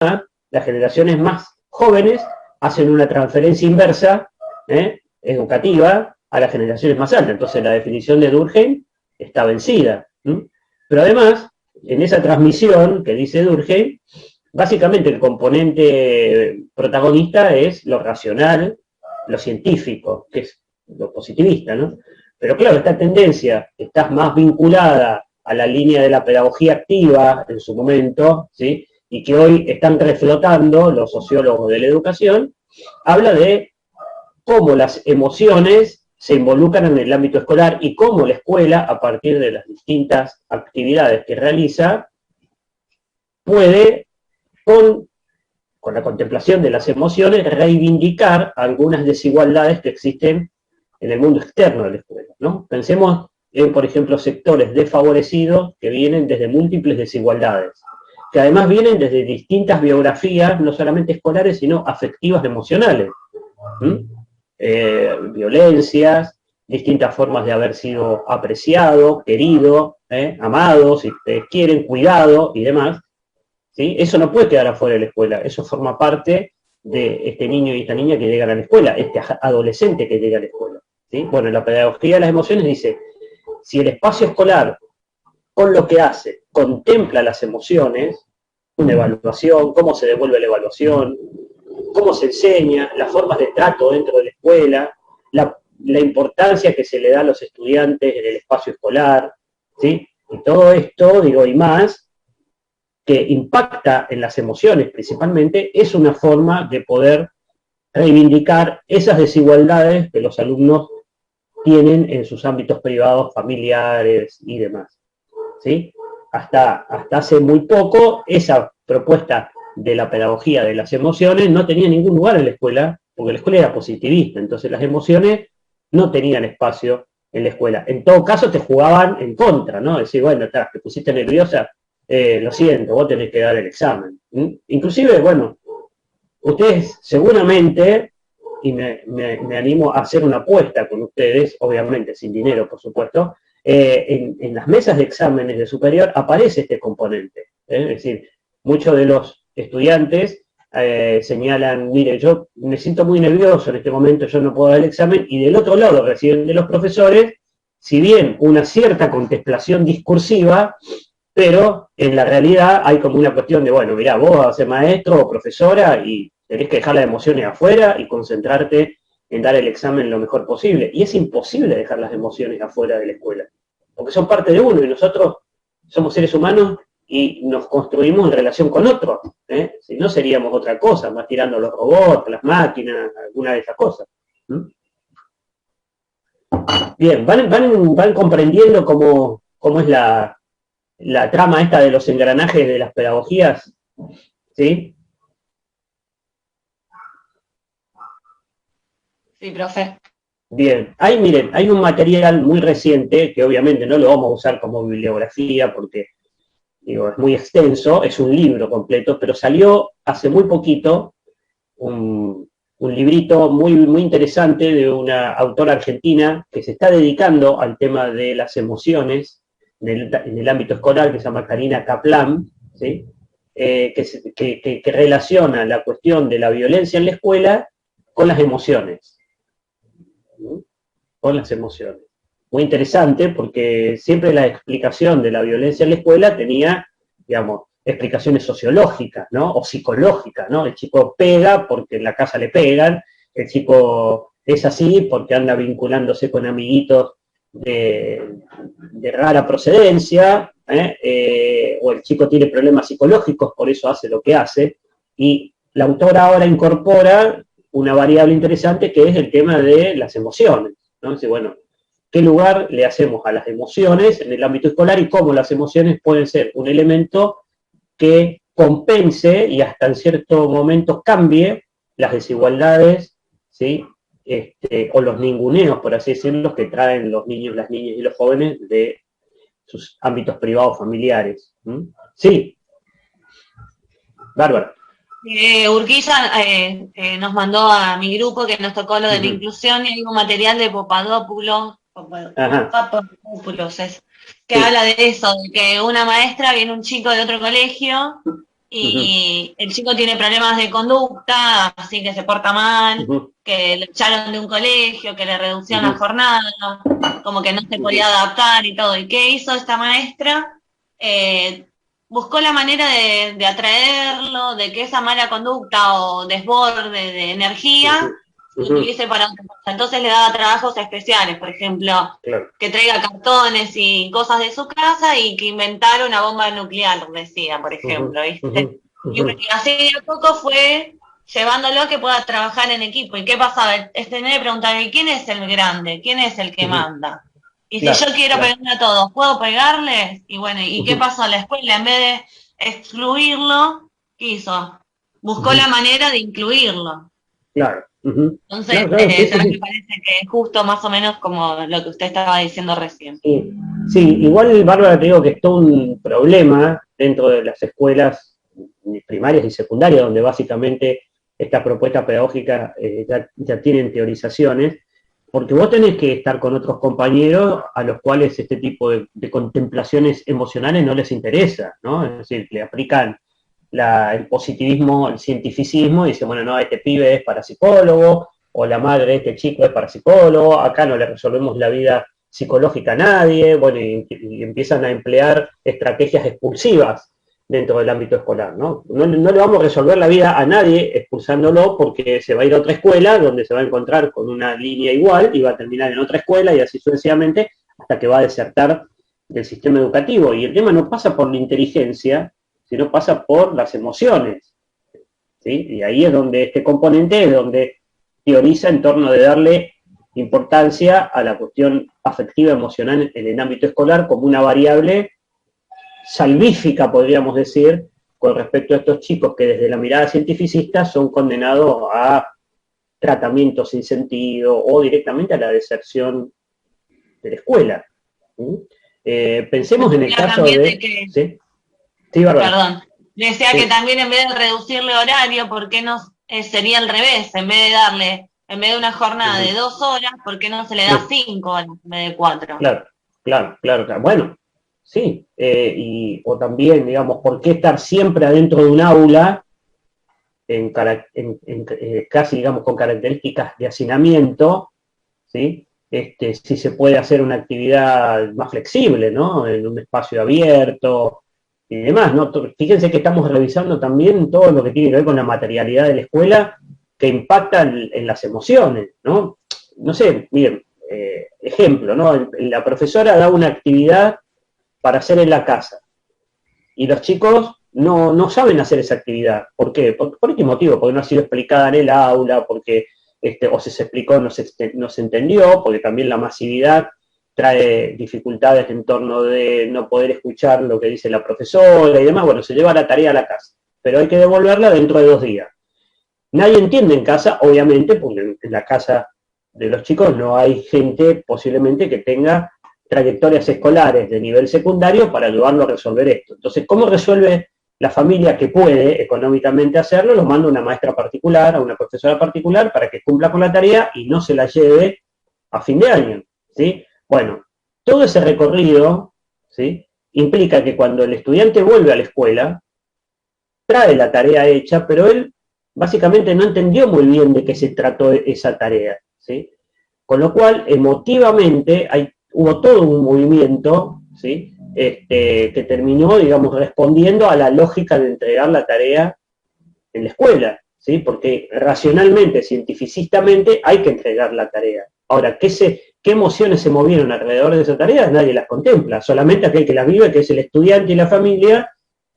las generaciones más jóvenes hacen una transferencia inversa educativa a las generaciones más altas. Entonces la definición de Durkheim está vencida. Pero además, en esa transmisión que dice Durkheim, básicamente el componente protagonista es lo racional, lo científico, que es lo positivista, ¿no? Pero claro, esta tendencia está más vinculada a la línea de la pedagogía activa en su momento, ¿sí? Y que hoy están reflotando los sociólogos de la educación, habla de cómo las emociones se involucran en el ámbito escolar y cómo la escuela, a partir de las distintas actividades que realiza, puede, con la contemplación de las emociones, reivindicar algunas desigualdades que existen en el mundo externo de la escuela, ¿no? Pensemos en, por ejemplo, sectores desfavorecidos que vienen desde múltiples desigualdades, que además vienen desde distintas biografías, no solamente escolares, sino afectivas, emocionales. Violencias, distintas formas de haber sido apreciado, querido, amado, si ustedes quieren, cuidado y demás. ¿Sí? Eso no puede quedar afuera de la escuela, eso forma parte de este niño y esta niña que llegan a la escuela, este adolescente que llega a la escuela. ¿Sí? Bueno, la pedagogía de las emociones dice, si el espacio escolar, con lo que hace, contempla las emociones, una evaluación, cómo se devuelve la evaluación, cómo se enseña, las formas de trato dentro de la escuela, la importancia que se le da a los estudiantes en el espacio escolar, ¿sí? Y todo esto, digo, y más, que impacta en las emociones principalmente, es una forma de poder reivindicar esas desigualdades que los alumnos tienen en sus ámbitos privados, familiares y demás. ¿Sí? Hasta hace muy poco, esa propuesta de la pedagogía de las emociones no tenía ningún lugar en la escuela, porque la escuela era positivista, entonces las emociones no tenían espacio en la escuela. En todo caso, te jugaban en contra, ¿no? Decir, bueno, te pusiste nerviosa, lo siento, vos tenés que dar el examen. Inclusive, bueno, ustedes seguramente, y me animo a hacer una apuesta con ustedes, obviamente sin dinero, por supuesto, en las mesas de exámenes de superior aparece este componente. Es decir, muchos de los estudiantes señalan, mire, yo me siento muy nervioso en este momento, yo no puedo dar el examen, y del otro lado reciben de los profesores, si bien una cierta contemplación discursiva, pero en la realidad hay como una cuestión de, bueno, mirá, vos vas a ser maestro o profesora y tenés que dejar las emociones afuera y concentrarte en dar el examen lo mejor posible. Y es imposible dejar las emociones afuera de la escuela, porque son parte de uno y nosotros somos seres humanos y nos construimos en relación con otros. Si no seríamos otra cosa, más tirando los robots, las máquinas, alguna de esas cosas. Bien, van comprendiendo cómo es la trama esta de los engranajes de las pedagogías, ¿sí? Sí, profe. Bien, miren, hay un material muy reciente, que obviamente no lo vamos a usar como bibliografía porque, digo, es muy extenso, es un libro completo, pero salió hace muy poquito un librito muy, muy interesante de una autora argentina que se está dedicando al tema de las emociones en el ámbito escolar, que se llama Karina Kaplan, ¿sí? Que relaciona la cuestión de la violencia en la escuela con las emociones. ¿Sí? Con las emociones. Muy interesante porque siempre la explicación de la violencia en la escuela tenía, digamos, explicaciones sociológicas, ¿no? O psicológicas, ¿no? El chico pega porque en la casa le pegan, el chico es así porque anda vinculándose con amiguitos de rara procedencia, o el chico tiene problemas psicológicos, por eso hace lo que hace, y la autora ahora incorpora una variable interesante que es el tema de las emociones, ¿no? Dice, bueno, ¿qué lugar le hacemos a las emociones en el ámbito escolar y cómo las emociones pueden ser un elemento que compense y hasta en cierto momento cambie las desigualdades, ¿sí? O los ninguneos, por así decirlo, que traen los niños, las niñas y los jóvenes de sus ámbitos privados familiares. Sí, Bárbara. Urquiza nos mandó a mi grupo que nos tocó lo de la inclusión y hay un material de Papadopoulos, que Sí. habla de eso, de que una maestra viene un chico de otro colegio y el chico tiene problemas de conducta, así que se porta mal, que le echaron de un colegio, que le reducían la jornada, como que no se podía adaptar y todo. ¿Y qué hizo esta maestra? Buscó la manera de atraerlo, de que esa mala conducta o desborde de energía lo utilice para otra cosa. Entonces le daba trabajos especiales, por ejemplo, que traiga cartones y cosas de su casa y que inventara una bomba nuclear, decía, por ejemplo, ¿viste? Y así de a poco fue llevándolo a que pueda trabajar en equipo. ¿Y qué pasaba? Este nene preguntaba, ¿quién es el grande? ¿Quién es el que manda? Y si yo quiero pegarle a todos, ¿puedo pegarles? Y bueno, ¿y qué pasó? La escuela, en vez de excluirlo, ¿qué hizo? Buscó la manera de incluirlo. Claro. Entonces, también me parece que es justo más o menos como lo que usted estaba diciendo recién. Sí, igual, Bárbara, te digo que es todo un problema dentro de las escuelas primarias y secundarias, donde básicamente esta propuesta pedagógica ya tienen teorizaciones, porque vos tenés que estar con otros compañeros a los cuales este tipo de contemplaciones emocionales no les interesa, ¿no? Es decir, le aplican el positivismo, el cientificismo, y dicen, bueno, no, este pibe es parapsicólogo, o la madre de este chico es parapsicólogo, acá no le resolvemos la vida psicológica a nadie, bueno, y empiezan a emplear estrategias expulsivas dentro del ámbito escolar, ¿no? No le vamos a resolver la vida a nadie expulsándolo porque se va a ir a otra escuela donde se va a encontrar con una línea igual y va a terminar en otra escuela y así sucesivamente hasta que va a desertar del sistema educativo. Y el tema no pasa por la inteligencia, sino pasa por las emociones, ¿sí? Y ahí es donde este componente es donde teoriza en torno de darle importancia a la cuestión afectiva emocional en el ámbito escolar como una variable salvífica, podríamos decir, con respecto a estos chicos que desde la mirada cientificista son condenados a tratamientos sin sentido o directamente a la deserción de la escuela. Pensemos en el caso de... ¿Sí? Sí, perdón, decía que también en vez de reducirle horario, ¿por qué no sería al revés? En vez de darle, en vez de una jornada de 2 horas, ¿por qué no se le da 5 horas en vez de 4? Claro. Bueno, sí, o también, digamos, ¿por qué estar siempre adentro de un aula casi, digamos, con características de hacinamiento, ¿sí? Si se puede hacer una actividad más flexible, ¿no? En un espacio abierto y demás, ¿no? Fíjense que estamos revisando también todo lo que tiene que ver con la materialidad de la escuela que impacta en las emociones, ¿no? No sé, miren, ejemplo, ¿no? La profesora da una actividad para hacer en la casa y los chicos no saben hacer esa actividad. ¿Por qué? ¿Por qué motivo? Porque no ha sido explicada en el aula, porque o se explicó, no se entendió, porque también la masividad trae dificultades en torno de no poder escuchar lo que dice la profesora y demás. Bueno, se lleva la tarea a la casa, pero hay que devolverla dentro de 2 días. Nadie entiende en casa, obviamente, porque en la casa de los chicos no hay gente posiblemente que tenga trayectorias escolares de nivel secundario para ayudarlo a resolver esto. Entonces, ¿cómo resuelve la familia que puede económicamente hacerlo? Lo manda a una maestra particular, a una profesora particular, para que cumpla con la tarea y no se la lleve a fin de año, ¿sí? Bueno, todo ese recorrido, ¿sí?, implica que cuando el estudiante vuelve a la escuela, trae la tarea hecha, pero él básicamente no entendió muy bien de qué se trató esa tarea, ¿sí? Con lo cual, emotivamente, hubo todo un movimiento, ¿sí?, que terminó, digamos, respondiendo a la lógica de entregar la tarea en la escuela, ¿sí? Porque racionalmente, cientificistamente, hay que entregar la tarea. Ahora, ¿qué emociones se movieron alrededor de esa tarea? Nadie las contempla, solamente aquel que las vive, que es el estudiante y la familia,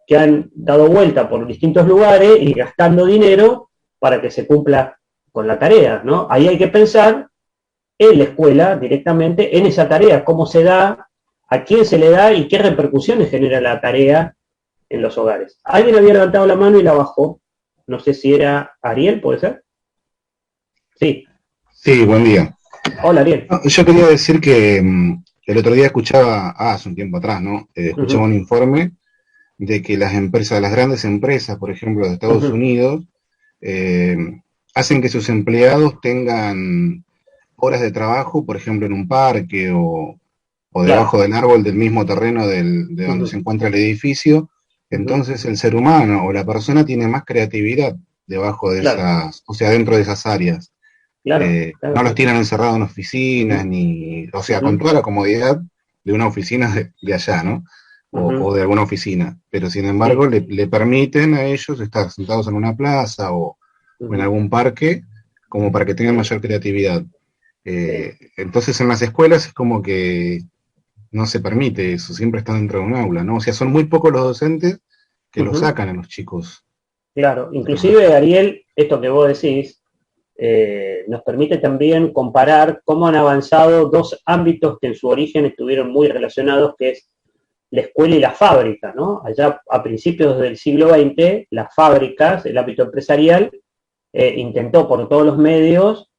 que han dado vuelta por distintos lugares y gastando dinero para que se cumpla con la tarea, ¿no? Ahí hay que pensar en la escuela directamente, en esa tarea, cómo se da, a quién se le da y qué repercusiones genera la tarea en los hogares. Alguien había levantado la mano y la bajó. No sé si era Ariel, ¿puede ser? Sí. Sí, buen día. Hola, Ariel. Yo quería decir que el otro día escuchaba, hace un tiempo atrás, ¿no? Escuchaba un informe de que las grandes empresas, por ejemplo, de Estados Unidos, hacen que sus empleados tengan horas de trabajo, por ejemplo, en un parque o debajo del árbol del mismo terreno de donde se encuentra el edificio, Entonces el ser humano o la persona tiene más creatividad debajo de esas, o sea, dentro de esas áreas. No los tienen encerrados en oficinas, ni, o sea, con toda la comodidad de una oficina de allá, ¿no? O de alguna oficina, pero sin embargo le permiten a ellos estar sentados en una plaza o en algún parque como para que tengan mayor creatividad. Entonces en las escuelas es como que no se permite eso, siempre están dentro de un aula, ¿no? O sea, son muy pocos los docentes que lo sacan a los chicos. Claro, inclusive, Ariel, esto que vos decís, nos permite también comparar cómo han avanzado dos ámbitos que en su origen estuvieron muy relacionados, que es la escuela y la fábrica, ¿no? Allá a principios del siglo XX, las fábricas, el ámbito empresarial, intentó por todos los medios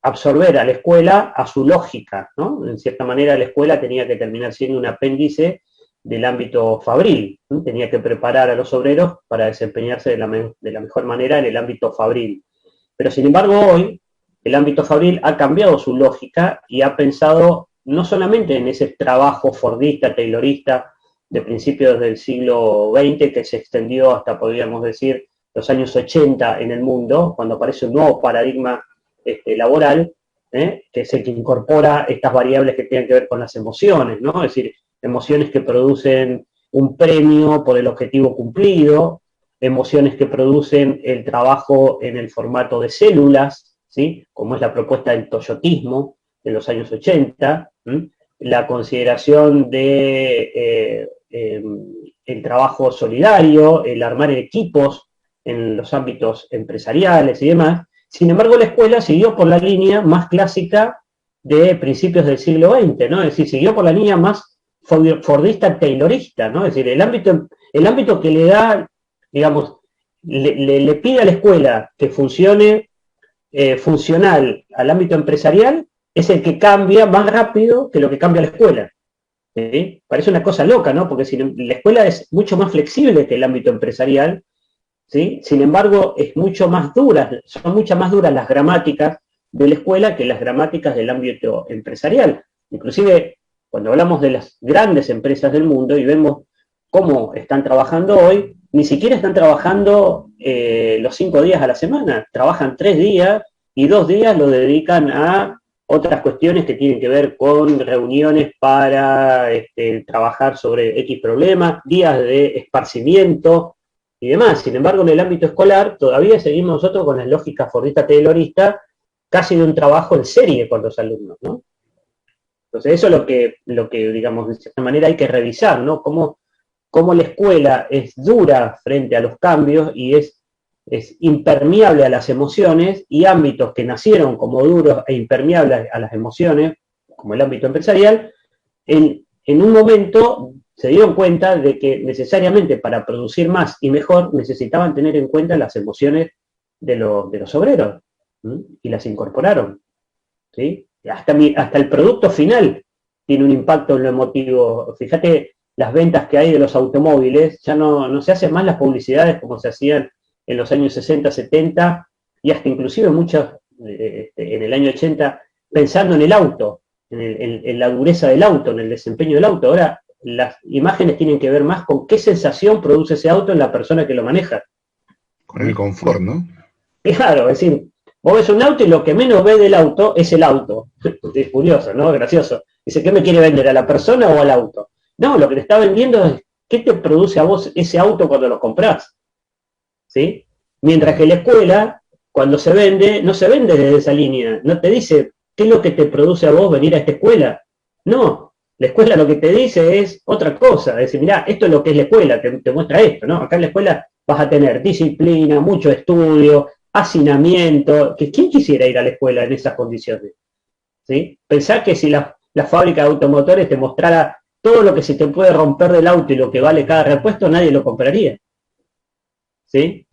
absorber a la escuela a su lógica, ¿no? En cierta manera la escuela tenía que terminar siendo un apéndice del ámbito fabril, ¿no? Tenía que preparar a los obreros para desempeñarse de la mejor manera en el ámbito fabril. Pero sin embargo hoy el ámbito fabril ha cambiado su lógica y ha pensado no solamente en ese trabajo fordista, taylorista de principios del siglo XX que se extendió hasta, podríamos decir, los años 80 en el mundo, cuando aparece un nuevo paradigma laboral, que es el que incorpora estas variables que tienen que ver con las emociones, ¿no? Es decir, emociones que producen un premio por el objetivo cumplido, emociones que producen el trabajo en el formato de células, ¿sí? Como es la propuesta del toyotismo de los años 80, la consideración de el trabajo solidario, el armar equipos en los ámbitos empresariales y demás. Sin embargo, la escuela siguió por la línea más clásica de principios del siglo XX, ¿no? Es decir, siguió por la línea más fordista taylorista, ¿no? Es decir, el ámbito que le da, digamos, le pide a la escuela que funcione funcional al ámbito empresarial, es el que cambia más rápido que lo que cambia la escuela. ¿Sí? Parece una cosa loca, ¿no? Porque la escuela es mucho más flexible que el ámbito empresarial, ¿sí? Sin embargo, es mucho más dura, son mucho más duras las gramáticas de la escuela que las gramáticas del ámbito empresarial. Inclusive, cuando hablamos de las grandes empresas del mundo y vemos cómo están trabajando hoy, ni siquiera están trabajando los 5 días a la semana, trabajan 3 días y 2 días lo dedican a otras cuestiones que tienen que ver con reuniones para trabajar sobre X problema, días de esparcimiento y demás. Sin embargo, en el ámbito escolar todavía seguimos nosotros con la lógica fordista taylorista, casi de un trabajo en serie con los alumnos, ¿no? Entonces eso es lo que digamos, de cierta manera hay que revisar, ¿no? Cómo la escuela es dura frente a los cambios y es impermeable a las emociones, y ámbitos que nacieron como duros e impermeables a las emociones, como el ámbito empresarial, en un momento se dieron cuenta de que necesariamente para producir más y mejor necesitaban tener en cuenta las emociones de los obreros, ¿sí? Y las incorporaron, ¿sí? Hasta el producto final tiene un impacto en lo emotivo. Fíjate las ventas que hay de los automóviles, ya no se hacen más las publicidades como se hacían en los años 60, 70 y hasta inclusive muchos en el año 80, pensando en el auto, en la dureza del auto, en el desempeño del auto. Ahora las imágenes tienen que ver más con qué sensación produce ese auto en la persona que lo maneja. Con el confort, ¿no? Claro, es decir, vos ves un auto y lo que menos ves del auto es el auto. Es curioso, ¿no? Gracioso. Dice, ¿qué me quiere vender? ¿A la persona o al auto? No, lo que te está vendiendo es qué te produce a vos ese auto cuando lo comprás. ¿Sí? Mientras que la escuela, cuando se vende, no se vende desde esa línea. No te dice, ¿qué es lo que te produce a vos venir a esta escuela? No, la escuela lo que te dice es otra cosa. Es decir, mirá, esto es lo que es la escuela, te muestra esto, ¿no? Acá en la escuela vas a tener disciplina, mucho estudio, hacinamiento. ¿Quién quisiera ir a la escuela en esas condiciones? ¿Sí? Pensá que si la fábrica de automotores te mostrara todo lo que se te puede romper del auto y lo que vale cada repuesto, nadie lo compraría. ¿Sí?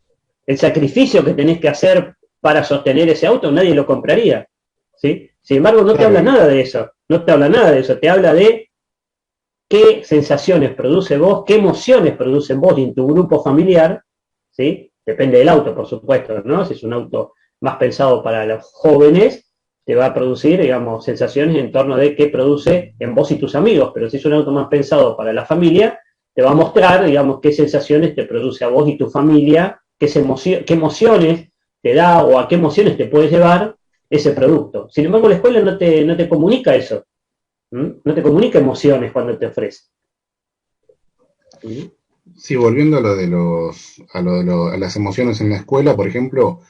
El sacrificio que tenés que hacer para sostener ese auto, nadie lo compraría. ¿Sí? Sin embargo, no te habla nada de eso. No te habla nada de eso. Te habla de qué sensaciones produce vos, qué emociones producen vos y en tu grupo familiar. ¿Sí? Depende del auto, por supuesto, ¿no? Si es un auto más pensado para los jóvenes, te va a producir, digamos, sensaciones en torno de qué produce en vos y tus amigos. Pero si es un auto más pensado para la familia, te va a mostrar, digamos, qué sensaciones te produce a vos y tu familia, qué emociones te da o a qué emociones te puede llevar ese producto. Sin embargo, la escuela no te comunica eso. No te comunica emociones cuando te ofrece. Sí, volviendo a lo de a las emociones en la escuela, por ejemplo,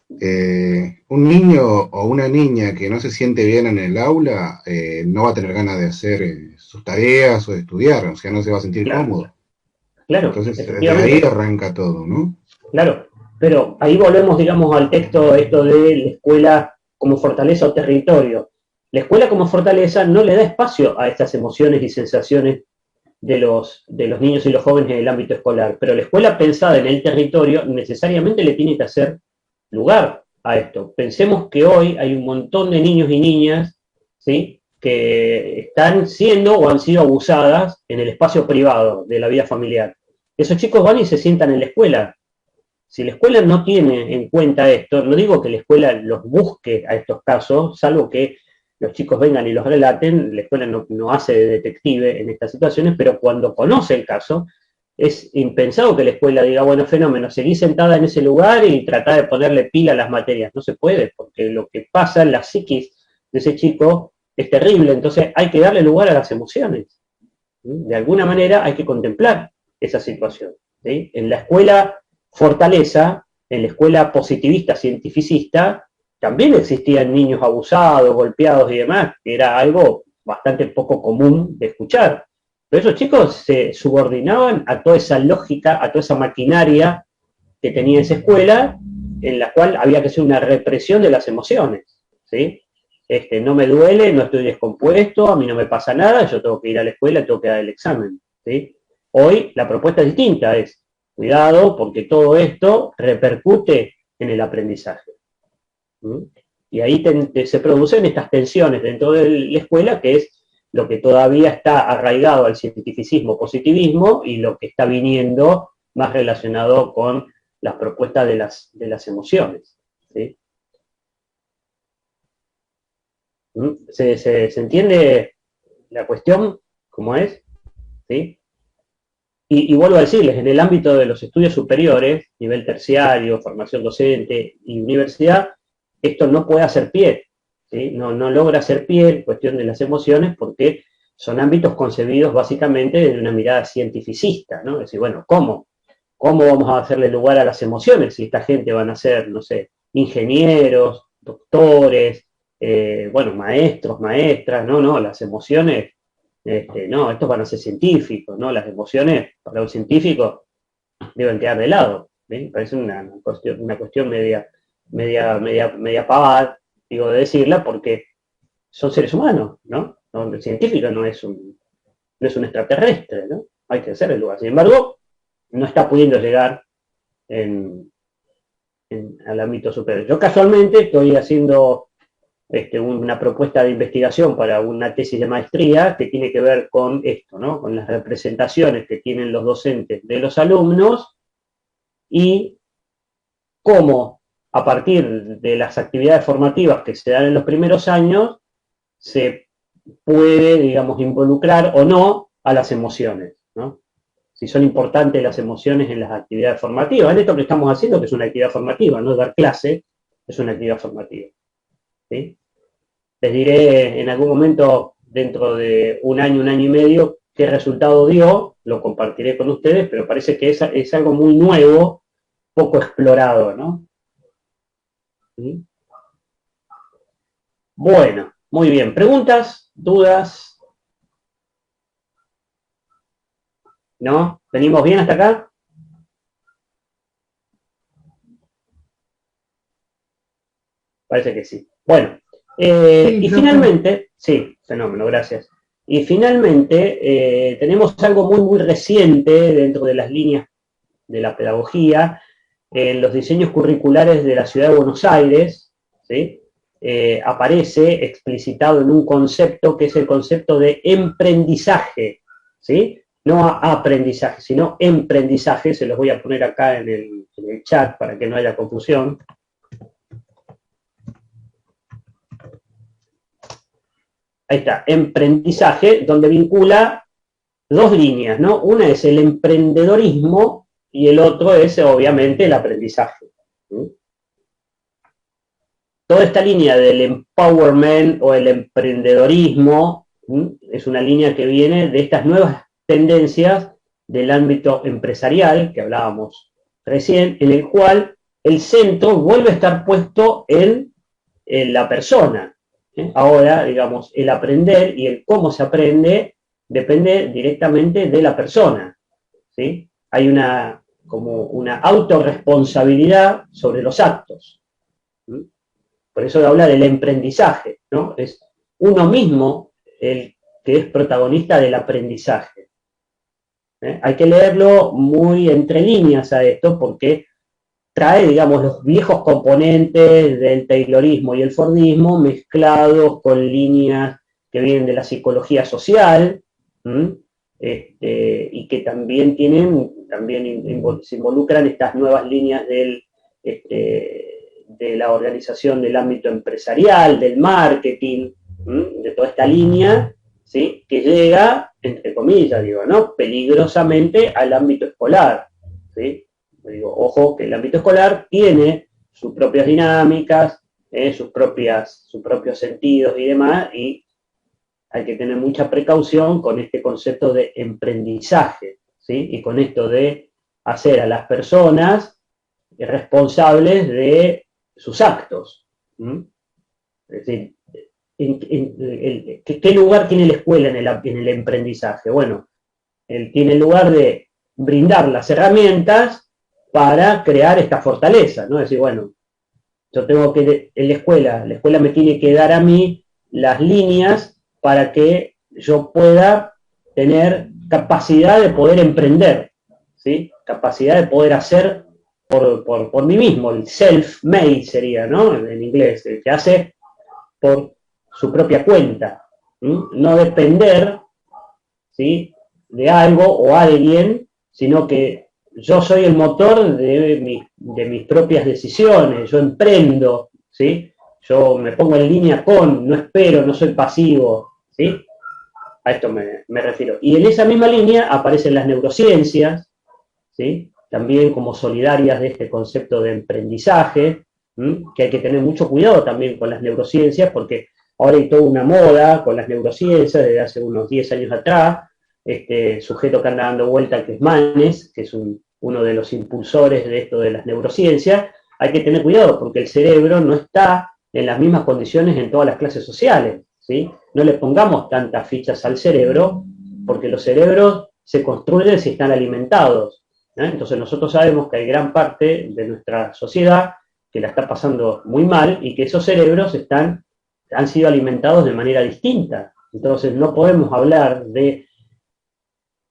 un niño o una niña que no se siente bien en el aula no va a tener ganas de hacer sus tareas o de estudiar, o sea, no se va a sentir Claro, cómodo. claro, Entonces, de ahí efectivamente. arranca todo, ¿no? Claro, pero ahí volvemos, digamos, al texto esto de la escuela como fortaleza o territorio. La escuela como fortaleza no le da espacio a estas emociones y sensaciones de los niños y los jóvenes en el ámbito escolar, pero la escuela pensada en el territorio necesariamente le tiene que hacer lugar a esto. Pensemos que hoy hay un montón de niños y niñas, ¿sí?, que están siendo o han sido abusadas en el espacio privado de la vida familiar. Esos chicos van y se sientan en la escuela. Si la escuela no tiene en cuenta esto, no digo que la escuela los busque a estos casos, salvo que los chicos vengan y los relaten, la escuela no hace de detective en estas situaciones, pero cuando conoce el caso, es impensado que la escuela diga, bueno, fenómeno, seguí sentada en ese lugar y tratá de ponerle pila a las materias. No se puede, porque lo que pasa en la psiquis de ese chico es terrible, entonces hay que darle lugar a las emociones. De alguna manera hay que contemplar esa situación. ¿Sí? En la escuela fortaleza, en la escuela positivista, cientificista, también existían niños abusados, golpeados y demás, que era algo bastante poco común de escuchar. Pero esos chicos se subordinaban a toda esa lógica, a toda esa maquinaria que tenía esa escuela, en la cual había que hacer una represión de las emociones. ¿Sí? No me duele, no estoy descompuesto, a mí no me pasa nada, yo tengo que ir a la escuela, tengo que dar el examen. ¿Sí? Hoy la propuesta es distinta, es cuidado porque todo esto repercute en el aprendizaje. Y ahí se producen estas tensiones dentro de la escuela, que es lo que todavía está arraigado al cientificismo, positivismo, y lo que está viniendo más relacionado con las propuestas de las emociones. ¿Sí? ¿Se entiende la cuestión como es? ¿Sí? Y vuelvo a decirles, en el ámbito de los estudios superiores, nivel terciario, formación docente y universidad, esto no puede hacer pie, ¿sí? No logra hacer pie en cuestión de las emociones porque son ámbitos concebidos básicamente desde una mirada cientificista, ¿no? Es decir, bueno, ¿cómo? ¿Cómo vamos a hacerle lugar a las emociones si esta gente van a ser, no sé, ingenieros, doctores, bueno, maestros, maestras? No, las emociones no, estos van a ser científicos, ¿no? Las emociones para un científico deben quedar de lado. ¿Sí? Parece una cuestión media pavada, digo, de decirla, porque son seres humanos, ¿no? El científico no es un extraterrestre, ¿no? Hay que hacer el lugar. Sin embargo, no está pudiendo llegar al ámbito superior. Yo casualmente estoy haciendo una propuesta de investigación para una tesis de maestría que tiene que ver con esto, ¿no? Con las representaciones que tienen los docentes de los alumnos y cómo, a partir de las actividades formativas que se dan en los primeros años, se puede, digamos, involucrar o no a las emociones, ¿no? Si son importantes las emociones en las actividades formativas. En esto que estamos haciendo, que es una actividad formativa, no dar clase, es una actividad formativa. ¿Sí? Les diré en algún momento, dentro de un año y medio, qué resultado dio, lo compartiré con ustedes, pero parece que es algo muy nuevo, poco explorado, ¿no? ¿Sí? Bueno, muy bien. ¿Preguntas? ¿Dudas? ¿No? ¿Venimos bien hasta acá? Parece que sí. Bueno, y finalmente, sí, fenómeno, gracias. Y finalmente, tenemos algo muy reciente dentro de las líneas de la pedagogía, en los diseños curriculares de la Ciudad de Buenos Aires, ¿sí? Aparece explicitado en un concepto que es el concepto de emprendizaje, ¿sí? No aprendizaje, sino emprendizaje. Se los voy a poner acá en el chat para que no haya confusión. Ahí está, emprendizaje, donde vincula dos líneas, ¿no? Una es el emprendedorismo y el otro es, obviamente, el aprendizaje. ¿Sí? Toda esta línea del empowerment o el emprendedorismo, ¿sí? Es una línea que viene de estas nuevas tendencias del ámbito empresarial, que hablábamos recién, en el cual el centro vuelve a estar puesto en la persona. Ahora, digamos, el aprender y el cómo se aprende depende directamente de la persona. ¿Sí? Hay como una autorresponsabilidad sobre los actos. ¿Sí? Por eso habla del emprendizaje, ¿no? Es uno mismo el que es protagonista del aprendizaje. Hay que leerlo muy entre líneas a esto porque trae, digamos, los viejos componentes del Taylorismo y el Fordismo mezclados con líneas que vienen de la psicología social, y que también se involucran estas nuevas líneas de la organización del ámbito empresarial, del marketing, de toda esta línea, ¿sí? Que llega, entre comillas, digo, ¿no? Peligrosamente al ámbito escolar, ¿sí? Digo, ojo que el ámbito escolar tiene sus propias dinámicas, sus propios sentidos y demás, y hay que tener mucha precaución con este concepto de emprendizaje, ¿sí? Y con esto de hacer a las personas responsables de sus actos. Es decir, ¿qué lugar tiene la escuela en el emprendizaje? Bueno, tiene el lugar de brindar las herramientas para crear esta fortaleza, ¿no? Es decir, bueno, yo tengo que, en la escuela me tiene que dar a mí las líneas para que yo pueda tener capacidad de poder emprender, ¿sí? Capacidad de poder hacer por mí mismo, el self-made sería, ¿no? En inglés, el que hace por su propia cuenta, ¿sí? No depender, ¿sí? De algo o alguien, sino que yo soy el motor de mis propias decisiones, yo emprendo, ¿sí? Yo me pongo en línea no espero, no soy pasivo, ¿sí? A esto me refiero. Y en esa misma línea aparecen las neurociencias, ¿sí? También como solidarias de este concepto de emprendizaje, que hay que tener mucho cuidado también con las neurociencias, porque ahora hay toda una moda con las neurociencias desde hace unos 10 años atrás. Este sujeto que anda dando vuelta, que es Manes, que es uno de los impulsores de esto de las neurociencias, hay que tener cuidado porque el cerebro no está en las mismas condiciones en todas las clases sociales, ¿sí? No le pongamos tantas fichas al cerebro porque los cerebros se construyen si están alimentados, ¿eh? Entonces nosotros sabemos que hay gran parte de nuestra sociedad que la está pasando muy mal y que esos cerebros han sido alimentados de manera distinta. Entonces no podemos hablar de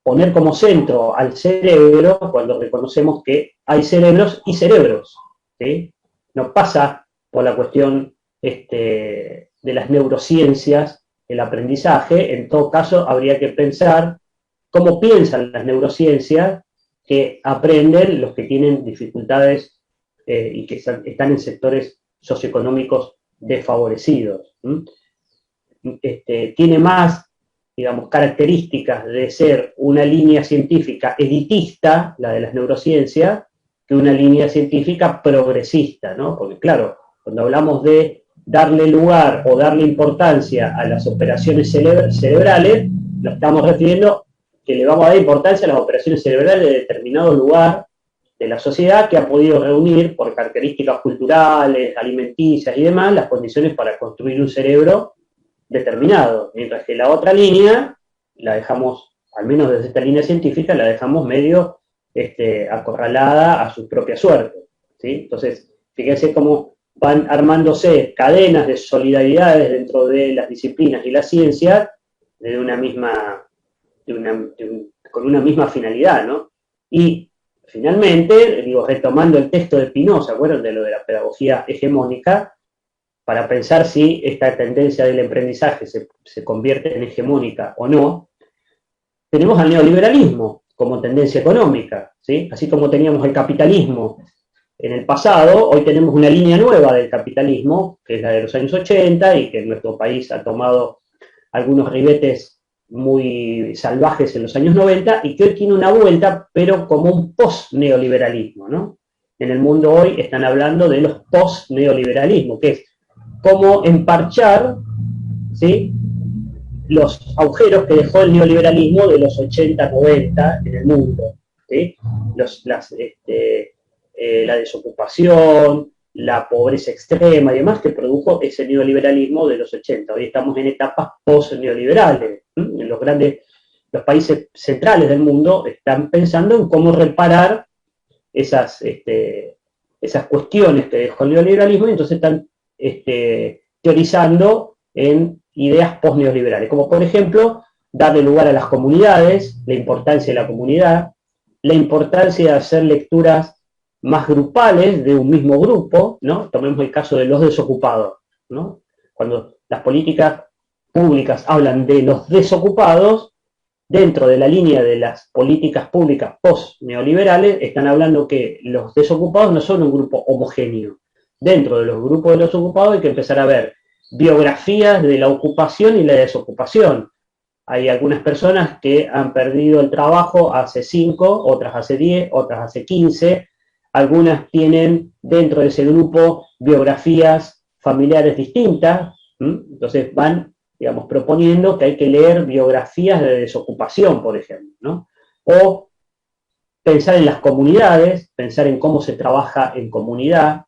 poner como centro al cerebro cuando reconocemos que hay cerebros y cerebros, ¿sí? No pasa por la cuestión de las neurociencias, el aprendizaje. En todo caso, habría que pensar cómo piensan las neurociencias que aprenden los que tienen dificultades y que están en sectores socioeconómicos desfavorecidos. Tiene más, digamos, características de ser una línea científica elitista, la de las neurociencias, que una línea científica progresista, ¿no? Porque claro, cuando hablamos de darle lugar o darle importancia a las operaciones cerebrales, nos estamos refiriendo que le vamos a dar importancia a las operaciones cerebrales de determinado lugar de la sociedad que ha podido reunir por características culturales, alimenticias y demás, las condiciones para construir un cerebro determinado, mientras que la otra línea la dejamos, al menos desde esta línea científica, la dejamos medio acorralada a su propia suerte, ¿sí? Entonces, fíjense cómo van armándose cadenas de solidaridades dentro de las disciplinas y la ciencia con una misma finalidad, ¿no? Y finalmente, digo, retomando el texto de Pineau, ¿se acuerdan de lo de la pedagogía hegemónica? Para pensar si esta tendencia del emprendizaje se convierte en hegemónica o no, tenemos al neoliberalismo como tendencia económica, ¿sí? Así como teníamos el capitalismo en el pasado, hoy tenemos una línea nueva del capitalismo, que es la de los años 80 y que en nuestro país ha tomado algunos ribetes muy salvajes en los años 90 y que hoy tiene una vuelta, pero como un post-neoliberalismo, ¿no? En el mundo hoy están hablando de los post-neoliberalismos, que es cómo emparchar, ¿sí?, los agujeros que dejó el neoliberalismo de los 80, 90 en el mundo, ¿sí? La desocupación, la pobreza extrema y demás que produjo ese neoliberalismo de los 80. Hoy estamos en etapas post-neoliberales. En los países centrales del mundo están pensando en cómo reparar esas cuestiones que dejó el neoliberalismo y entonces están teorizando en ideas post-neoliberales, como por ejemplo darle lugar a las comunidades, la importancia de la comunidad, la importancia de hacer lecturas más grupales de un mismo grupo, ¿no? Tomemos el caso de los desocupados, ¿no? Cuando las políticas públicas hablan de los desocupados, dentro de la línea de las políticas públicas post-neoliberales, están hablando que los desocupados no son un grupo homogéneo. Dentro de los grupos de los ocupados hay que empezar a ver biografías de la ocupación y la desocupación. Hay algunas personas que han perdido el trabajo hace 5, otras hace 10, otras hace 15. Algunas tienen dentro de ese grupo biografías familiares distintas. Entonces van, digamos, proponiendo que hay que leer biografías de desocupación, por ejemplo, ¿no? O pensar en las comunidades, pensar en cómo se trabaja en comunidad,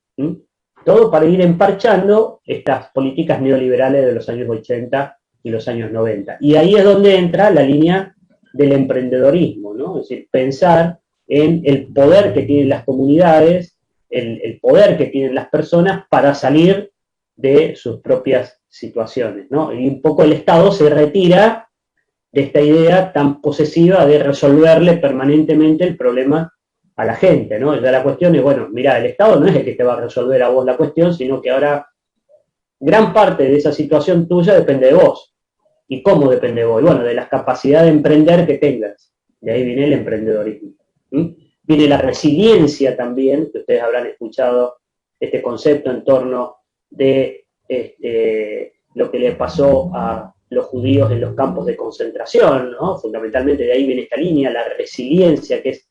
todo para ir emparchando estas políticas neoliberales de los años 80 y los años 90. Y ahí es donde entra la línea del emprendedorismo, ¿no? Es decir, pensar en el poder que tienen las comunidades, el poder que tienen las personas para salir de sus propias situaciones, ¿no? Y un poco el Estado se retira de esta idea tan posesiva de resolverle permanentemente el problema a la gente, ¿no? Ya la cuestión es, bueno, mira, el Estado no es el que te va a resolver a vos la cuestión, sino que ahora gran parte de esa situación tuya depende de vos. ¿Y cómo depende de vos? Bueno, de la capacidad de emprender que tengas. De ahí viene el emprendedorismo. Viene la resiliencia también, que ustedes habrán escuchado este concepto en torno de lo que le pasó a los judíos en los campos de concentración, ¿no? Fundamentalmente de ahí viene esta línea, la resiliencia, que es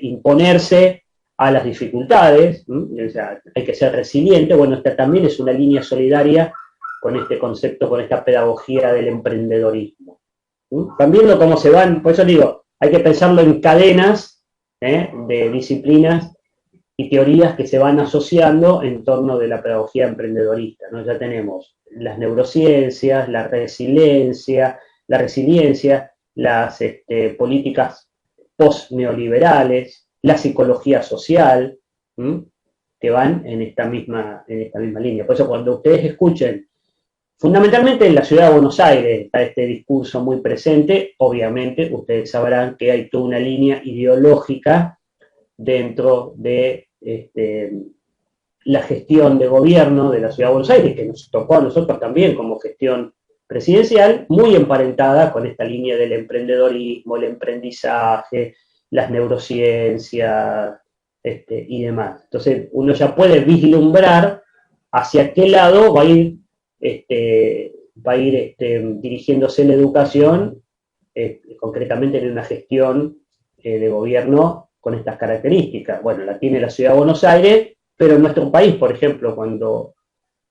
imponerse a las dificultades, o sea, hay que ser resiliente. Bueno, esta también es una línea solidaria con este concepto, con esta pedagogía del emprendedorismo. Van viendo cómo se van, por eso digo, hay que pensarlo en cadenas de disciplinas y teorías que se van asociando en torno de la pedagogía emprendedorista, ¿no? Ya tenemos las neurociencias, la resiliencia, las políticas post-neoliberales, la psicología social, que van en esta misma línea. Por eso cuando ustedes escuchen, fundamentalmente en la ciudad de Buenos Aires está este discurso muy presente, obviamente ustedes sabrán que hay toda una línea ideológica dentro de la gestión de gobierno de la ciudad de Buenos Aires, que nos tocó a nosotros también como gestión presidencial, muy emparentada con esta línea del emprendedorismo, el emprendizaje, las neurociencias y demás. Entonces uno ya puede vislumbrar hacia qué lado va a ir dirigiéndose la educación, concretamente en una gestión de gobierno con estas características. Bueno, la tiene la ciudad de Buenos Aires, pero en nuestro país, por ejemplo, cuando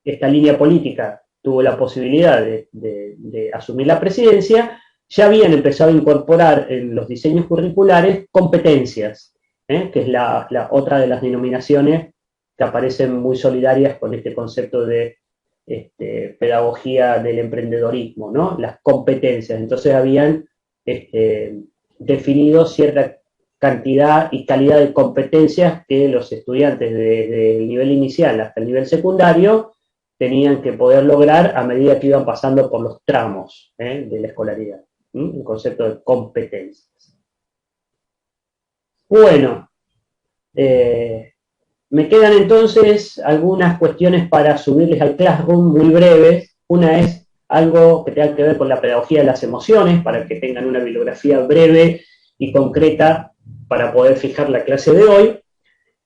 esta línea política tuvo la posibilidad de asumir la presidencia, ya habían empezado a incorporar en los diseños curriculares competencias, que es la otra de las denominaciones que aparecen muy solidarias con este concepto de pedagogía del emprendedorismo, ¿no? Las competencias. Entonces habían definido cierta cantidad y calidad de competencias que los estudiantes desde el nivel inicial hasta el nivel secundario tenían que poder lograr a medida que iban pasando por los tramos de la escolaridad. El concepto de competencias. Bueno, me quedan entonces algunas cuestiones para subirles al Classroom muy breves. Una es algo que tenga que ver con la pedagogía de las emociones, para que tengan una bibliografía breve y concreta para poder fijar la clase de hoy.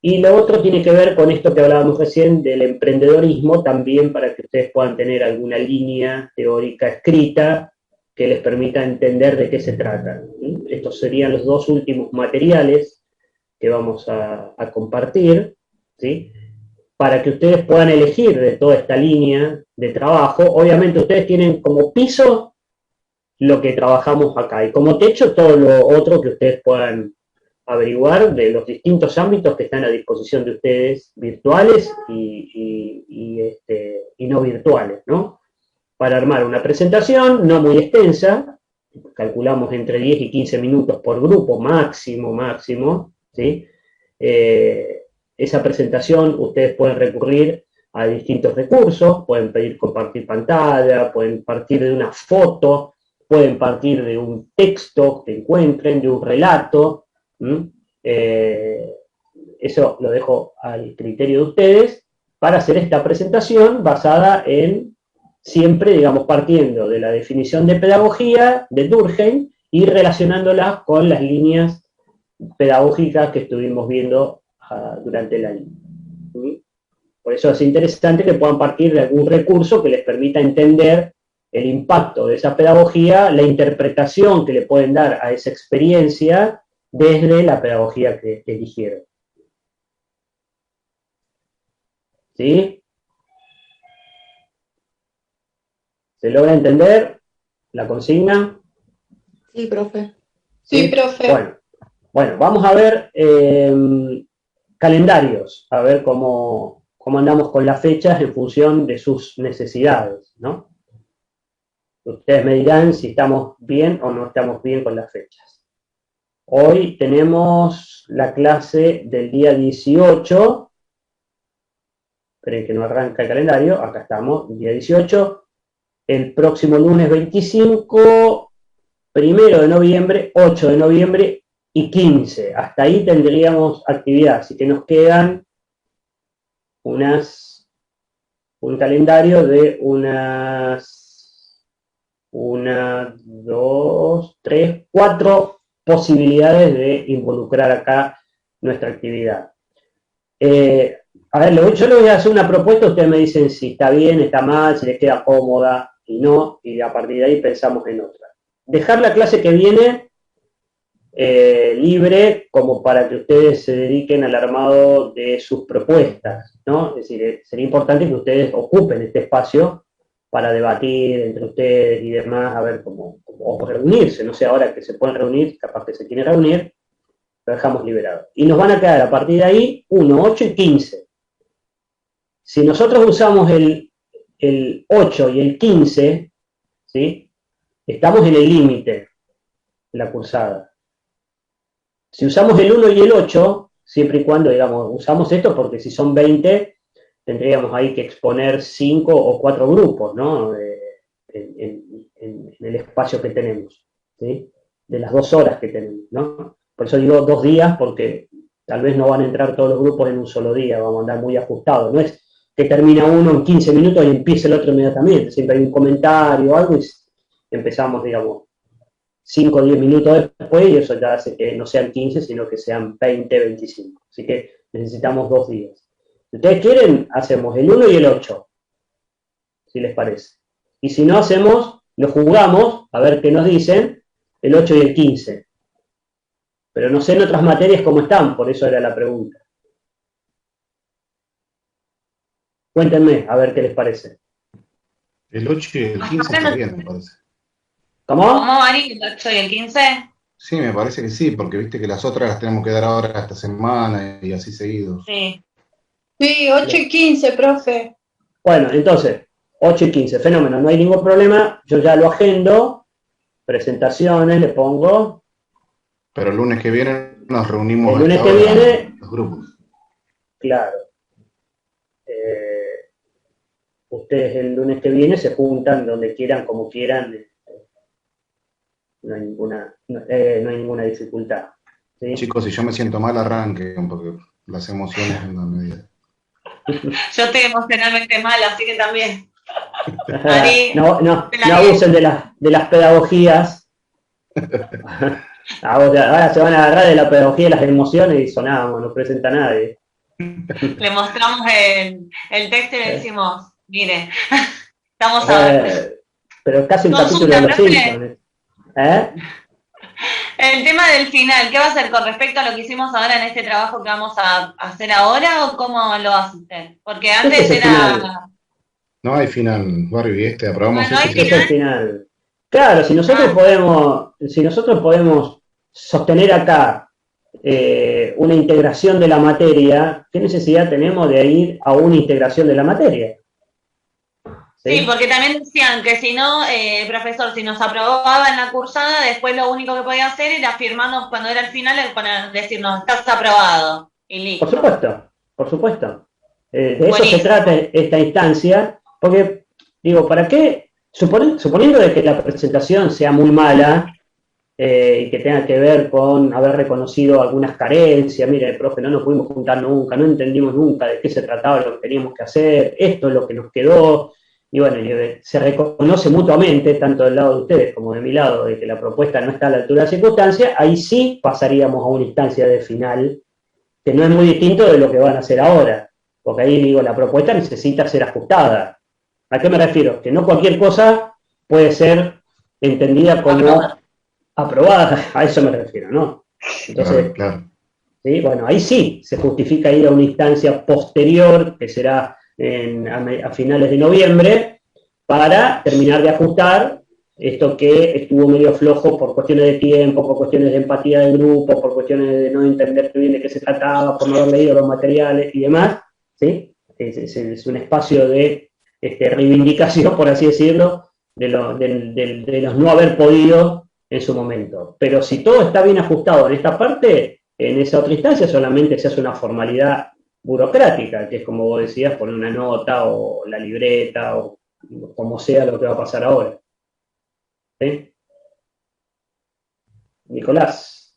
Y lo otro tiene que ver con esto que hablábamos recién del emprendedorismo, también para que ustedes puedan tener alguna línea teórica escrita que les permita entender de qué se trata. Estos serían los dos últimos materiales que vamos a compartir, ¿sí? Para que ustedes puedan elegir de toda esta línea de trabajo. Obviamente ustedes tienen como piso lo que trabajamos acá y como techo todo lo otro que ustedes puedan averiguar de los distintos ámbitos que están a disposición de ustedes, virtuales y no virtuales, ¿no? Para armar una presentación no muy extensa, calculamos entre 10 y 15 minutos por grupo, máximo, ¿sí? Esa presentación ustedes pueden recurrir a distintos recursos, pueden pedir compartir pantalla, pueden partir de una foto, pueden partir de un texto que encuentren, de un relato. Eso lo dejo al criterio de ustedes para hacer esta presentación basada en, siempre, digamos, partiendo de la definición de pedagogía de Durkheim y relacionándola con las líneas pedagógicas que estuvimos viendo durante el año. Por eso es interesante que puedan partir de algún recurso que les permita entender el impacto de esa pedagogía, la interpretación que le pueden dar a esa experiencia desde la pedagogía que eligieron. ¿Sí? ¿Se logra entender la consigna? Sí, profe. Sí, profe. Bueno, vamos a ver calendarios, a ver cómo andamos con las fechas en función de sus necesidades, ¿no? Ustedes me dirán si estamos bien o no estamos bien con las fechas. Hoy tenemos la clase del día 18. Esperen que no arranca el calendario. Acá estamos, el día 18. El próximo lunes 25, 1 de noviembre, 8 de noviembre y 15. Hasta ahí tendríamos actividad. Así que nos quedan un calendario de unas 1, 2, 3, 4 posibilidades de involucrar acá nuestra actividad. A ver, yo le voy a hacer una propuesta, ustedes me dicen si está bien, está mal, si les queda cómoda y no, y a partir de ahí pensamos en otra. Dejar la clase que viene libre como para que ustedes se dediquen al armado de sus propuestas, ¿no? Es decir, sería importante que ustedes ocupen este espacio para debatir entre ustedes y demás, a ver o reunirse, no sé, ahora que se pueden reunir, capaz que se quieren reunir, lo dejamos liberado. Y nos van a quedar a partir de ahí 1, 8 y 15. Si nosotros usamos el 8 y el 15, ¿sí? Estamos en el límite de la cursada. Si usamos el 1 y el 8, siempre y cuando, digamos, usamos esto porque si son 20, tendríamos ahí que exponer 5 o 4 grupos, ¿no? En el espacio que tenemos, ¿sí? De las 2 horas que tenemos, ¿no? Por eso digo 2 días, porque tal vez no van a entrar todos los grupos en un solo día, vamos a andar muy ajustados. No es que termina uno en 15 minutos y empieza el otro inmediatamente, siempre hay un comentario o algo y empezamos, digamos, 5 o 10 minutos después, y eso ya hace que no sean 15, sino que sean 20, 25. Así que necesitamos 2 días. Si ustedes quieren, hacemos el 1 y el 8, si les parece. Y si no hacemos, lo jugamos, a ver qué nos dicen, el 8 y el 15. Pero no sé en otras materias cómo están, por eso era la pregunta. Cuéntenme, a ver qué les parece. El 8 y el 15 está bien, me parece. ¿Cómo? ¿Cómo, Mari? ¿El 8 y el 15? Sí, me parece que sí, porque viste que las otras las tenemos que dar ahora esta semana y así seguidos. Sí. Sí, 8 y 15, profe. Bueno, entonces, 8 y 15, fenómeno, no hay ningún problema, yo ya lo agendo, presentaciones, le pongo. Pero el lunes que viene nos reunimos. El lunes que viene, los grupos. Claro. Ustedes el lunes que viene se juntan donde quieran, como quieran, no hay ninguna dificultad. ¿Sí? Chicos, si yo me siento mal, arranquen, porque las emociones en la medida. Yo estoy emocionalmente mal, así que también. No abusen de las pedagogías. Ahora se van a agarrar de la pedagogía de las emociones y sonamos, no presenta a nadie. Le mostramos el texto y le decimos, mire, estamos a ver. pero casi un capítulo Consulta, de los profe. Simpsons. ¿Eh? El tema del final, ¿qué va a hacer con respecto a lo que hicimos ahora en este trabajo que vamos a hacer ahora o cómo lo hace usted? Porque Este antes es el era... final. No hay final, Barbie, aprobamos No hay esto. Este es el final. Claro, si nosotros podemos sostener acá una integración de la materia, ¿qué necesidad tenemos de ir a una integración de la materia? Sí, porque también decían que si no, profesor, si nos aprobaba en la cursada, después lo único que podía hacer era firmarnos cuando era el final, decirnos, estás aprobado, y listo. Por supuesto. De eso se trata esta instancia, porque, digo, ¿para qué? Suponiendo de que la presentación sea muy mala y que tenga que ver con haber reconocido algunas carencias, mire, profe, no nos pudimos juntar nunca, no entendimos nunca de qué se trataba lo que teníamos que hacer, esto es lo que nos quedó, y bueno, se reconoce mutuamente, tanto del lado de ustedes como de mi lado, de que la propuesta no está a la altura de la circunstancia, ahí sí pasaríamos a una instancia de final, que no es muy distinto de lo que van a hacer ahora, porque ahí digo, la propuesta necesita ser ajustada. ¿A qué me refiero? Que no cualquier cosa puede ser entendida como aprobada, a eso me refiero, ¿no? Entonces, claro. ¿sí? Bueno, ahí sí se justifica ir a una instancia posterior, que será a finales de noviembre, para terminar de ajustar esto que estuvo medio flojo por cuestiones de tiempo, por cuestiones de empatía del grupo, por cuestiones de no entender bien de qué se trataba, por no haber leído los materiales y demás, ¿sí? Es un espacio de reivindicación, por así decirlo, de los no haber podido en su momento. Pero si todo está bien ajustado en esta parte, en esa otra instancia solamente se hace una formalidad burocrática, que es como vos decías, poner una nota o la libreta o como sea lo que va a pasar ahora. ¿Sí? Nicolás.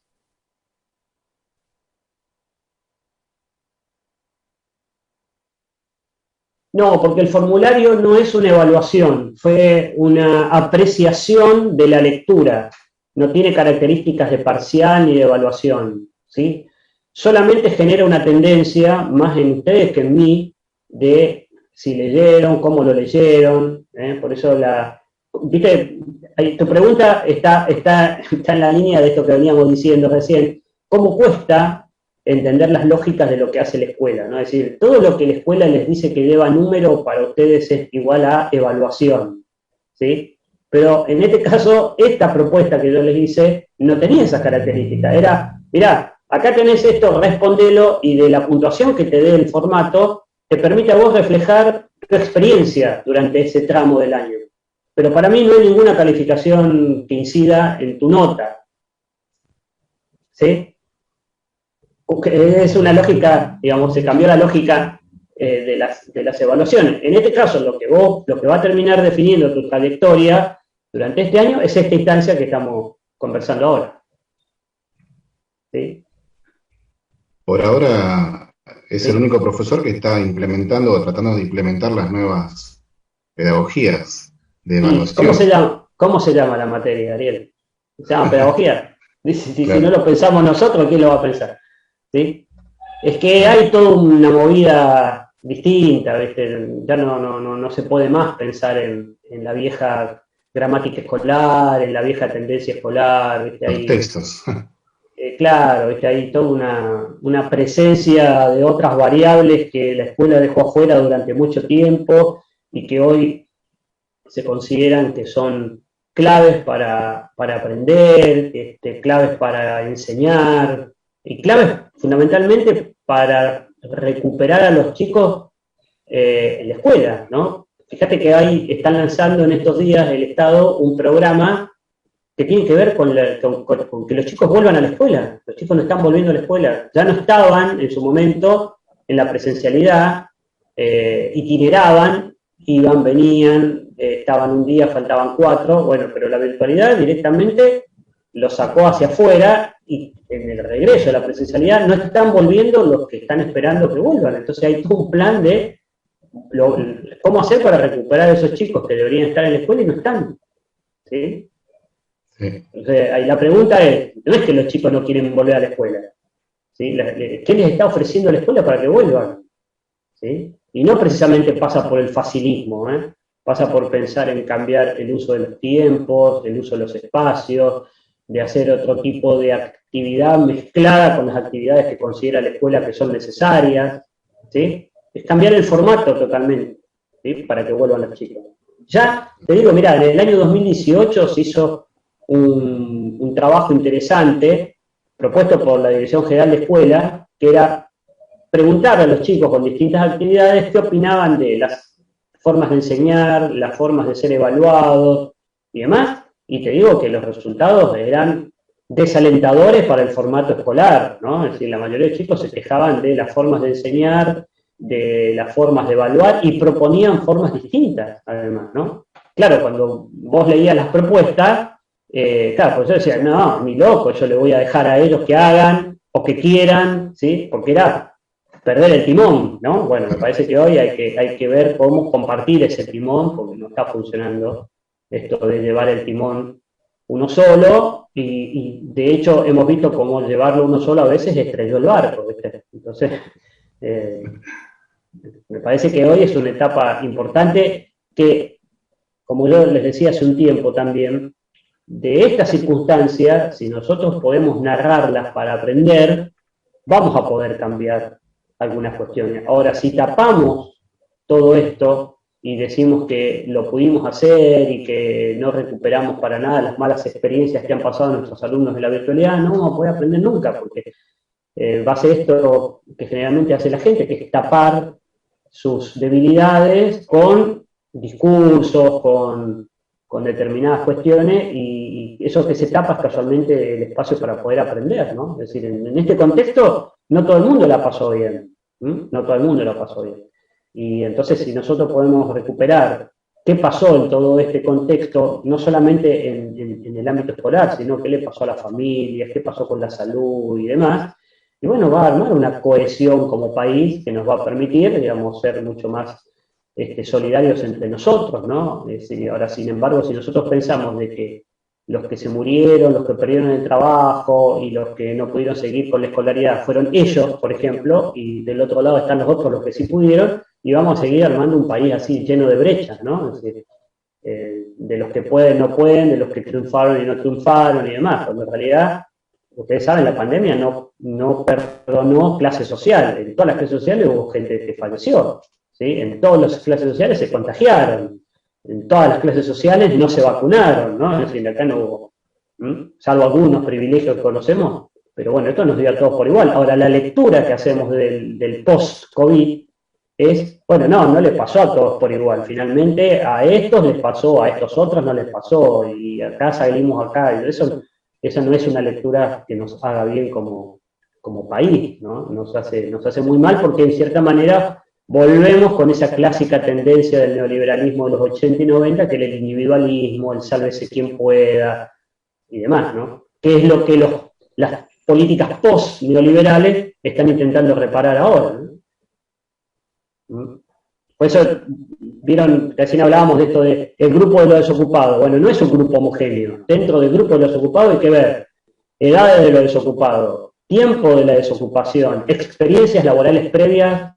No, porque el formulario no es una evaluación, fue una apreciación de la lectura. No tiene características de parcial ni de evaluación, ¿sí? Solamente genera una tendencia, más en ustedes que en mí, de si leyeron, cómo lo leyeron, por eso viste, tu pregunta está en la línea de esto que veníamos diciendo recién, ¿cómo cuesta entender las lógicas de lo que hace la escuela, ¿no? Es decir, todo lo que la escuela les dice que lleva número para ustedes es igual a evaluación, ¿sí? Pero en este caso, esta propuesta que yo les hice no tenía esas características. Era, mirá, acá tenés esto, respondelo, y de la puntuación que te dé el formato, te permite a vos reflejar tu experiencia durante ese tramo del año. Pero para mí no hay ninguna calificación que incida en tu nota, ¿sí? Es una lógica, digamos, se cambió la lógica de las evaluaciones. En este caso, lo que va a terminar definiendo tu trayectoria durante este año es esta instancia que estamos conversando ahora. ¿Sí? Por ahora es el único profesor que está implementando o tratando de implementar las nuevas pedagogías de evaluación. ¿Cómo se llama la materia, Ariel? Se llama pedagogía. Si Claro. no lo pensamos nosotros, ¿quién lo va a pensar? ¿Sí? Es que hay toda una movida distinta, ¿viste? Ya no se puede más pensar en la vieja gramática escolar, en la vieja tendencia escolar, ¿viste? Los textos. Claro, ¿viste? Hay toda una presencia de otras variables que la escuela dejó afuera durante mucho tiempo y que hoy se consideran que son claves para aprender, claves para enseñar, y claves fundamentalmente para recuperar a los chicos en la escuela, ¿no? Fíjate que están lanzando en estos días el Estado un programa que tiene que ver con que los chicos vuelvan a la escuela. Los chicos no están volviendo a la escuela. Ya no estaban en su momento en la presencialidad, itineraban, iban, venían, estaban un día, faltaban 4, bueno, pero la virtualidad directamente los sacó hacia afuera y en el regreso a la presencialidad no están volviendo los que están esperando que vuelvan. Entonces hay todo un plan de cómo hacer para recuperar a esos chicos que deberían estar en la escuela y no están. ¿Sí? Sí. Entonces, ahí la pregunta no es que los chicos no quieren volver a la escuela, ¿sí? ¿Qué les está ofreciendo la escuela para que vuelvan? ¿Sí? Y no precisamente pasa por el facilismo, pasa por pensar en cambiar el uso de los tiempos, el uso de los espacios, de hacer otro tipo de actividad mezclada con las actividades que considera la escuela que son necesarias, ¿sí? Es cambiar el formato totalmente, ¿sí? Para que vuelvan los chicos. Ya, te digo, mirá, en el año 2018 se hizo un trabajo interesante, propuesto por la Dirección General de Escuela, que era preguntar a los chicos con distintas actividades qué opinaban de las formas de enseñar, las formas de ser evaluados y demás, y te digo que los resultados eran desalentadores para el formato escolar, ¿no? Es decir, la mayoría de chicos se quejaban de las formas de enseñar, de las formas de evaluar, y proponían formas distintas, además, ¿no? Claro, cuando vos leías las propuestas, claro, pues yo decía, no, ni loco, yo le voy a dejar a ellos que hagan, o que quieran, ¿sí? Porque era perder el timón, ¿no? Bueno, me parece que hoy hay que ver cómo compartir ese timón, porque no está funcionando esto de llevar el timón uno solo, y de hecho hemos visto cómo llevarlo uno solo a veces estrelló el barco, ¿viste? Entonces, me parece que hoy es una etapa importante que, como yo les decía hace un tiempo también, de estas circunstancias, si nosotros podemos narrarlas para aprender, vamos a poder cambiar algunas cuestiones. Ahora, si tapamos todo esto y decimos que lo pudimos hacer y que no recuperamos para nada las malas experiencias que han pasado nuestros alumnos de la virtualidad, no vamos a poder aprender nunca, porque va a ser esto que generalmente hace la gente, que es tapar sus debilidades con discursos, con determinadas cuestiones, y eso que se tapa es casualmente el espacio para poder aprender, ¿no? Es decir, en este contexto no todo el mundo la pasó bien, no todo el mundo la pasó bien. Y entonces si nosotros podemos recuperar qué pasó en todo este contexto, no solamente en el ámbito escolar, sino qué le pasó a las familias, qué pasó con la salud y demás, y bueno, va a armar una cohesión como país que nos va a permitir, digamos, ser mucho más solidarios entre nosotros, ¿no? Ahora, sin embargo, si nosotros pensamos de que los que se murieron, los que perdieron el trabajo y los que no pudieron seguir con la escolaridad fueron ellos, por ejemplo, y del otro lado están los otros, los que sí pudieron, y vamos a seguir armando un país así lleno de brechas, ¿no? Es decir, de los que pueden, no pueden, de los que triunfaron y no triunfaron y demás, cuando en realidad, ustedes saben, la pandemia no perdonó clase social, en todas las clases sociales hubo gente que falleció, ¿sí? En todas las clases sociales se contagiaron, en todas las clases sociales no se vacunaron, ¿no? Es decir, acá no hubo, salvo algunos privilegios que conocemos, pero bueno, esto nos dio a todos por igual. Ahora, la lectura que hacemos del post-COVID es, bueno, no le pasó a todos por igual, finalmente a estos les pasó, a estos otros no les pasó, y acá salimos acá, y eso no es una lectura que nos haga bien como país, ¿no? Nos hace muy mal porque en cierta manera volvemos con esa clásica tendencia del neoliberalismo de los 80 y 90, que es el individualismo, el sálvese quien pueda y demás, ¿no? Que es lo que las políticas post-neoliberales están intentando reparar ahora, ¿no? Por eso, vieron, recién hablábamos de esto de el grupo de los desocupados. Bueno, no es un grupo homogéneo. Dentro del grupo de los desocupados hay que ver edades de los desocupados, tiempo de la desocupación, experiencias laborales previas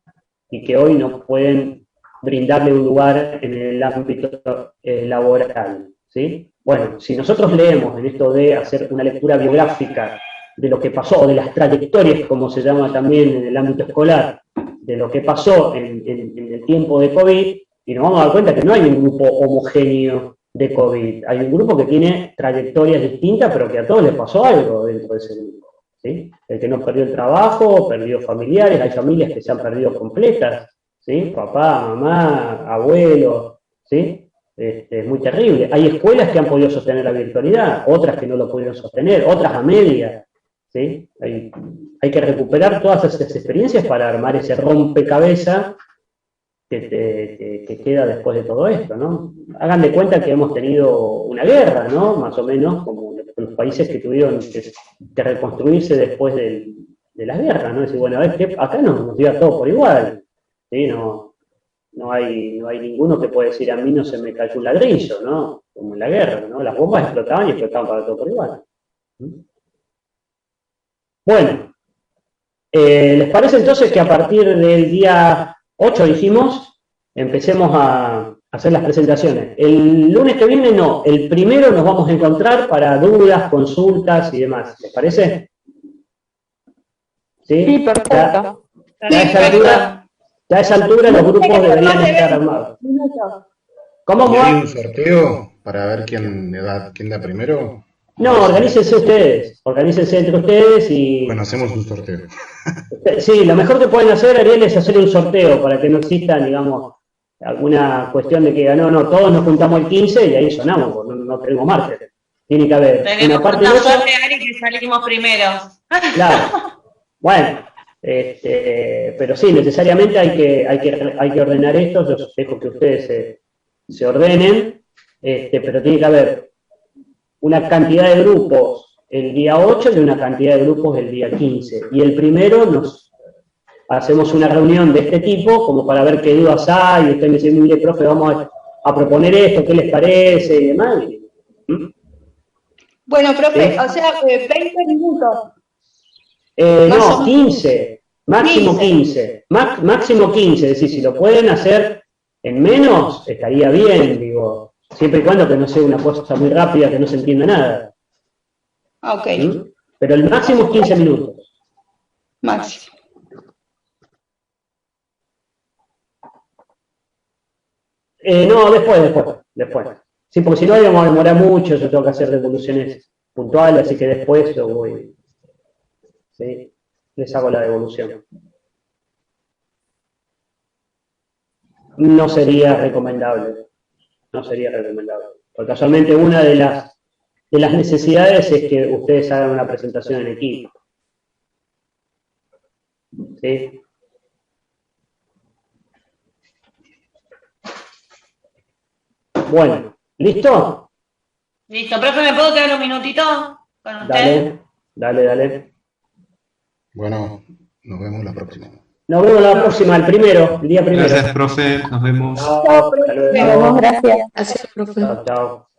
y que hoy no pueden brindarle un lugar en el ámbito laboral, ¿sí? Bueno, si nosotros leemos en esto de hacer una lectura biográfica de lo que pasó, o de las trayectorias, como se llama también en el ámbito escolar, de lo que pasó en el tiempo de COVID, y nos vamos a dar cuenta que no hay un grupo homogéneo de COVID, hay un grupo que tiene trayectorias distintas, pero que a todos les pasó algo dentro de ese grupo, ¿sí? El que no perdió el trabajo, perdió familiares, hay familias que se han perdido completas, ¿sí? Papá, mamá, abuelos, ¿sí? Es muy terrible. Hay escuelas que han podido sostener la virtualidad, otras que no lo pudieron sostener, otras a medias, ¿sí? Hay que recuperar todas esas experiencias para armar ese rompecabezas que queda después de todo esto, ¿no? Hagan de cuenta que hemos tenido una guerra, ¿no? Más o menos, como los países que tuvieron que reconstruirse después de las guerras, ¿no? Es decir, bueno, a ver, acá nos dio a todos por igual, ¿sí? No hay ninguno que pueda decir a mí no se me cayó un ladrillo, ¿no? Como en la guerra, ¿no? Las bombas explotaban y explotaban para todos por igual. Bueno, ¿les parece entonces que a partir del día 8, dijimos, empecemos a hacer las presentaciones. El lunes que viene no, el primero nos vamos a encontrar para dudas, consultas y demás. ¿Les parece? ¿Sí? Sí, perfecto. Ya a esa altura los grupos deberían estar armados. ¿Cómo ¿Y hay va? un sorteo para ver quién da primero? No, organícense ustedes. Organícense entre ustedes y... Bueno, hacemos un sorteo. Sí, lo mejor que pueden hacer, Ariel, es hacer un sorteo para que no exista, digamos, alguna cuestión de que ganó, no, todos nos juntamos el 15 y ahí sonamos, porque no tenemos margen. Tiene que haber una parte de suerte, Ari, que salimos primero. Claro. Bueno, pero sí, necesariamente hay que ordenar esto. Yo dejo que ustedes se ordenen, pero tiene que haber una cantidad de grupos el día 8 y una cantidad de grupos el día 15. Y el primero nos hacemos una reunión de este tipo como para ver qué dudas hay. Y usted me dice, mire, profe, vamos a proponer esto, ¿qué les parece? Y demás. Bueno, profe, ¿Sí? o sea, 20 minutos. No, 15, máximo 15, máximo 15, es decir, si lo pueden hacer en menos, estaría bien, digo, siempre y cuando que no sea una cosa muy rápida, que no se entienda nada. Ok, Pero el máximo es 15 minutos. máximo. No, después. Sí, porque si no vamos a demorar mucho, yo tengo que hacer devoluciones puntuales, así que después yo voy, ¿sí? Les hago la devolución. No sería recomendable. Porque casualmente una de las necesidades es que ustedes hagan una presentación en equipo. ¿Sí? Bueno, ¿listo? Listo, profe, ¿me puedo quedar un minutito con usted? Dale. Bueno, nos vemos la próxima. Nos vemos la próxima, el día primero. Gracias, profe. Nos vemos. Chao, hasta luego. Gracias. Gracias, profe. Chao.